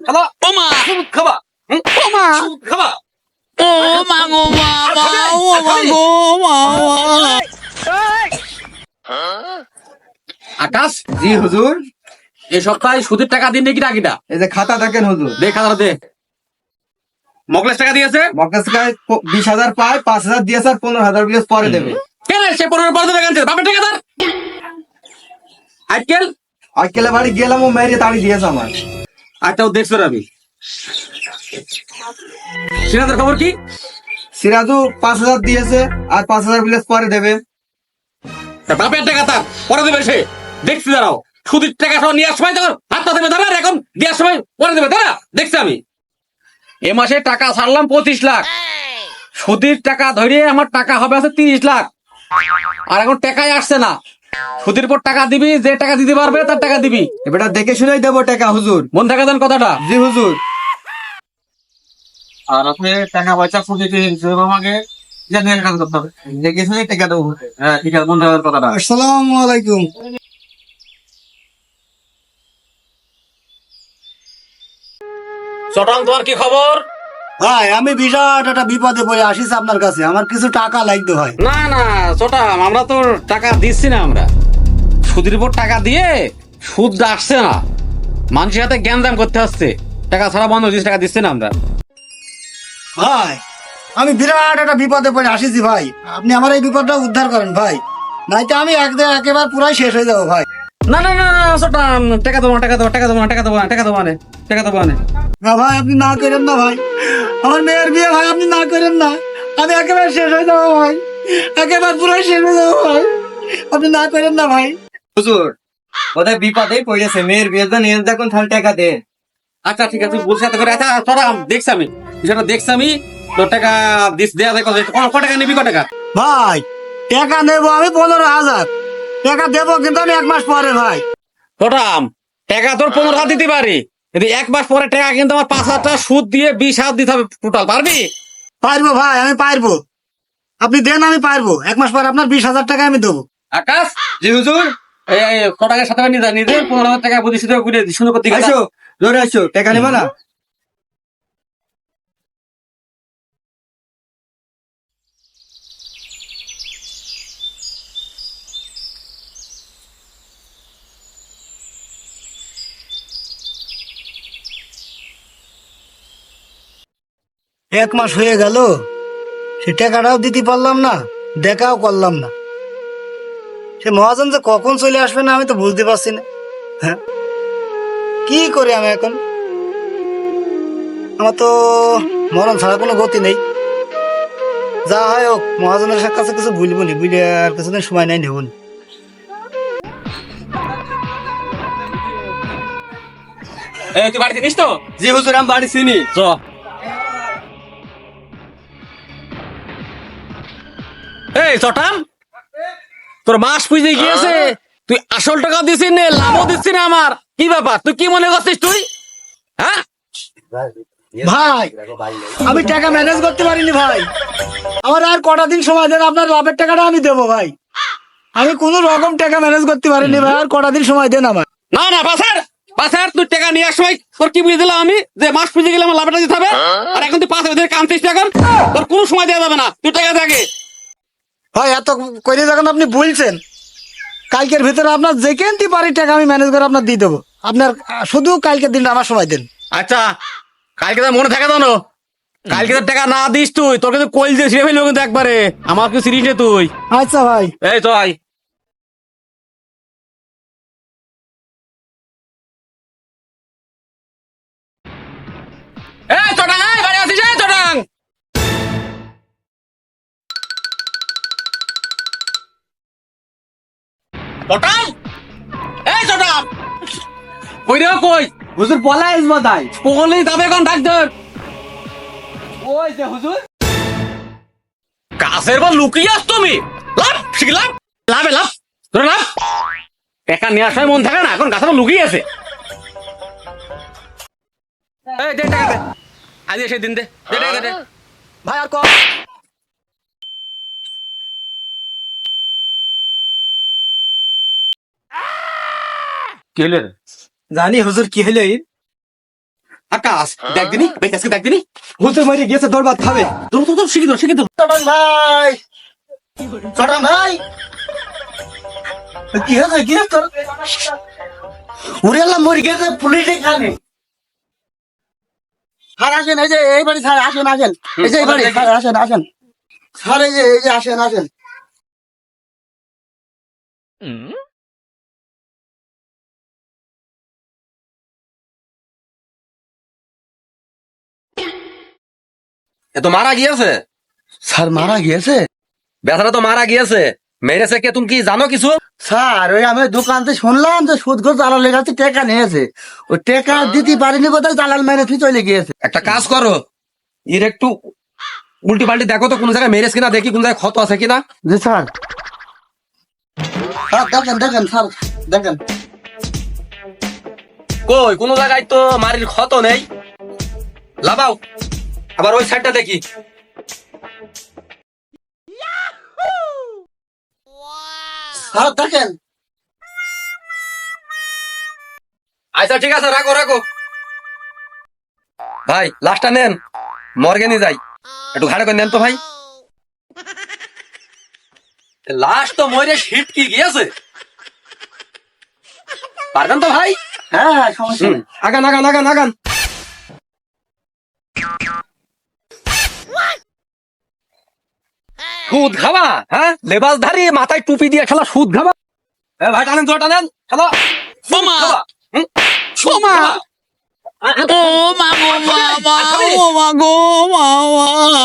খাবা ওমা সুদ খাবা ওমা সুদ খাবা ও মা গো মা মা ও মা গো মা আকাশ, জি হুজুর। এই সপ্তাহে সুদের টাকা দিন নাকি টাকিটা? এই যে খাতা দেখেন হুজুর। দে খাতাটা দে। মকলেশ টাকা দিয়েছে? মক্কাস কাছে 20,000 পায়, 5,000 দিয়েছে আর 15,000 বিলেস পরে দেবে। কেন সে 15 দেবে কেন? বাপের টাকা ধর। আজকাল আজকাল বাড়ি গেলাম ও মেরে তাড়ি দিয়েছে আমার। আচ্ছা ও দেখছো আমি সিরাজের খবর কি? সিরাজু 5,000 দিয়েছে আর 5,000 বিলেস পরে দেবে। তা বাপের টাকা তার পরে দেবে সে। দেখছি দাঁড়াও, সুদের টাকা সব নেওয়ার সময় তখন হাতটা দেবে দাঁড়া, এখন দেওয়ার সময় পরে দেবে দাঁড়া, দেখছি আমি। এ মাসে টাকা ছাড়লাম 25 লাখ, সুদের টাকা ধরে আমার টাকা হবে আছে 30 লাখ, আর এখন টাকাই আসছে না। সুদের পর টাকা দিবি, যে টাকা দিতে পারবে তার টাকা দিবি। এবারটা দেখে শুনেই দেবো টাকা হুজুর। মন থাকে দেন কথাটা। জি হুজুর। আর আপনি টাকা পয়সা ফুটে দিয়েছেন আমাকে জানিয়ে কাজ করতে হবে, দেখে শুনে টাকা দেবো। হ্যাঁ ঠিক আছে, বন্ধু কথাটা। আসসালামু আলাইকুম। চটং, তোমার কি খবর? ভাই আমি বিরাট একটা বিপদে পড়ে আসিস আপনার কাছে, আমার কিছু টাকা লাগতো ভাই। না না চটাম, আমরা তো টাকা দিচ্ছি না। আমরা সুদের উপর টাকা দিয়ে সুদ আসছে না, মানুষের হাতে জ্ঞান করতে হচ্ছে। টাকা ছাড়া বন্ধ হয়েছে, টাকা দিচ্ছে না আমরা। ভাই আমি বিরাট একটা বিপদে পড়ে আসিছি ভাই, আপনি আমার এই বিপদটা উদ্ধার করেন ভাই, নাইতো আমি একেবারে পুরাই শেষ হয়ে যাবো ভাই। না না না না চটাম, টাকা দেবো না, টাকা দেবো, টাকা দেবো না, টাকা দেবো না, টাকা দেবো না, টাকা দেবো না। না ভাই আপনি না করেন না ভাই, আমার মেয়ের বিয়ে ভাই, আপনি না করেন না, আমি একেবারে শেষ হয়ে যাবো ভাই, একেবারে পুরাই শেষ হয়ে যাবো ভাই, আপনি না করেন না ভাই। হুজুর বোধহয় বিপদেই পড়েছে, মেয়ের বিয়ের জন্য নিয়ে দেখুন তাহলে টাকা দে। আচ্ছা ঠিক আছে, বলছি এত করে। আচ্ছা চটাম, দেখছি আমি বিষয়টা, দেখছি আমি। তোর টাকা দেওয়া যায় কত টাকা নিবি? ক টাকা? ভাই টাকা নেবো আমি 15,000 টাকা দেবো, কিন্তু আমি 1 মাস পরে ভাই। চটাম, টাকা তোর 15,000 দিতে পারি, কিন্তু 1 মাস পরে টাকা কিন্তু আমার 5,000 টাকা সুদ দিয়ে 20,000 দিতে হবে টোটাল। পারবি? পারবো ভাই, আমি পারবো, আপনি দেন আমি পারবো, 1 মাস পর আপনার 20,000 টাকা আমি দেবো। আকাশ, জি হুজুর। এই ক টাকার সাথে নিজে নিজে 15,000 টাকা বুঝি শুধু ঘুরে শুরু করতে গেছে। আসো জোরে আসো, টাকা নেবা না? এক মাস হয়ে গেল, সে টাকাটাও দিতে পারলাম না, দেখাও করলাম না। সে মহাজন যে কখন চলে আসবে না আমি তো বুঝতে পারছি না। হ্যাঁ কি করি আমি এখন, আমার তো মরণ ছাড়া কোনো গতি নেই। যা হয় হোক, মহাজনের কাছে কিছু বুঝবো নি, বুঝলে আর কিছুদিন সময় নাই নেব। এই তুই বাড়ি চিনিস তো? জি হুজুর আমি বাড়ি চিনি। চ। এই চটাম, তোর মাস পুজে গিয়েছে, তুই আসল টাকা দিছিস না, লাভও দিচ্ছি না আমার, কি ব্যাপার? তুই কি মনে করছিস তুই? হ্যাঁ ভাই আমি টাকা ম্যানেজ করতে পারিনি ভাই, আমার আর কটা দিন সময় দেন, আপনার লাভের টাকাটা আমি দেবো ভাই। আমি কোনো রকম টাকা ম্যানেজ করতে পারিনি ভাই, আর কটা দিন সময় দেন আমার। না না বাসার বাসার, তুই টাকা নিয়ে সময় তোর কি বুঝে দিলাম আমি, যে মাস পুজে গেলে আমার লাভটা দিতে হবে, আর এখন তুই 5 বছর কামছিস এখন, তোর কোনো সময় দেওয়া যাবে না, তুই টাকা থাকে। ভাই এত করে যখন আপনি বলছেন, কালকের ভিতরে আপনার যেখানটি পারি টাকা আমি ম্যানেজ করে আপনার দিয়ে দেবো, আপনার শুধু কালকের দিনটা আমার সময় দেন। আচ্ছা কালকে তো মনে থাকে জানো, কালকে তো টাকা না দিস তুই, তোর কিন্তু কইল দিয়ে ছিঁড়ে ফেলবো কিন্তু একবারে, আমার কিছু সিরিজ নে তুই। আচ্ছা ভাই। এই তো আয়। এই চটাং, এই বাড়ি আছিস? এই চটাং, চটাং, এই চটাং, কই রে কই? হুজুর পলাই বোধহয়। পগলি যাবে কোন ডাক ধর। ওই যে হুজুর। কাছের পর লুকিয়ে আস তুমি, লাভ শিখলাম, লাভে লাভ, ধরে লাভ। টাকা নেওয়ার সময় মন থাকে না, এখন গাছের পর লুকিয়ে আছে। এই দে টাকা দে, আজ এসে দিন দে, দে টাকা দে। ভাই আর কম। কি হলো? জানি হুজুর কি হলো? আকাশ দেখ দিনি বেকাসকে দেখ দিনি বলতে মারি গেছে দরবার খাবে। তোর শিখি তো চটন ভাই, চটন ভাই, কি হয়েছে কি হয়েছে তোর? উড়ে এলাম মরে গেছে পুলিশে খানে। স্যার আসেন, এই যে এই বাড়ি স্যার আসেন আসেন, এই যে এই বাড়ি স্যার আসেন আসেন স্যার, এই যে আসেন আসেন। এ তো মারা গিয়েছে, স্যার মারা গিয়েছে? বেচারা তো মারা গিয়েছে। মেরেছে কে তুমি কি জানো কিছু? স্যার ওই আমি দোকানতে শুনলাম যে সুদ ঘর দালালের কাছে টাকা নিয়েছে, ওই টাকা দিতে পারিনি বোধহয়, দালাল মেরে ফি চলে গিয়েছে। একটা কাজ করো, এর একটু উল্টি পাল্টি দেখো তো কোন জায়গায় মেরেছে কিনা, দেখি কোন জায়গায় ক্ষত আছে কিনা। জি স্যার। স্যার দেখেন দেখেন স্যার দেখেন। কই কোন জায়গায় তো মারির ক্ষত নেই। লাবাও আবার ওই সাইডটা দেখি। স্যার দেখেন। আচ্ছা ঠিক আছে, রাখো রাখো। ভাই লাশটা নেন, মর্গে নিয়ে যাই, একটু ঘাড়ে করে নেন তো ভাই। লাশ তো মরে শীত কি গিয়েছে, পারবেন তো ভাই? হ্যাঁ হ্যাঁ সমস্যা নেই। আগান আগান আগান আগান। সুদ খাবা? হ্যাঁ, লেবাস ধারি মাথায় টুপি দিয়ে খেলা সুদ খাবা? ভাই টানেন তো টানেন, খেলা সোমা সোমা। ও মা গো মা, ও মা গো মা।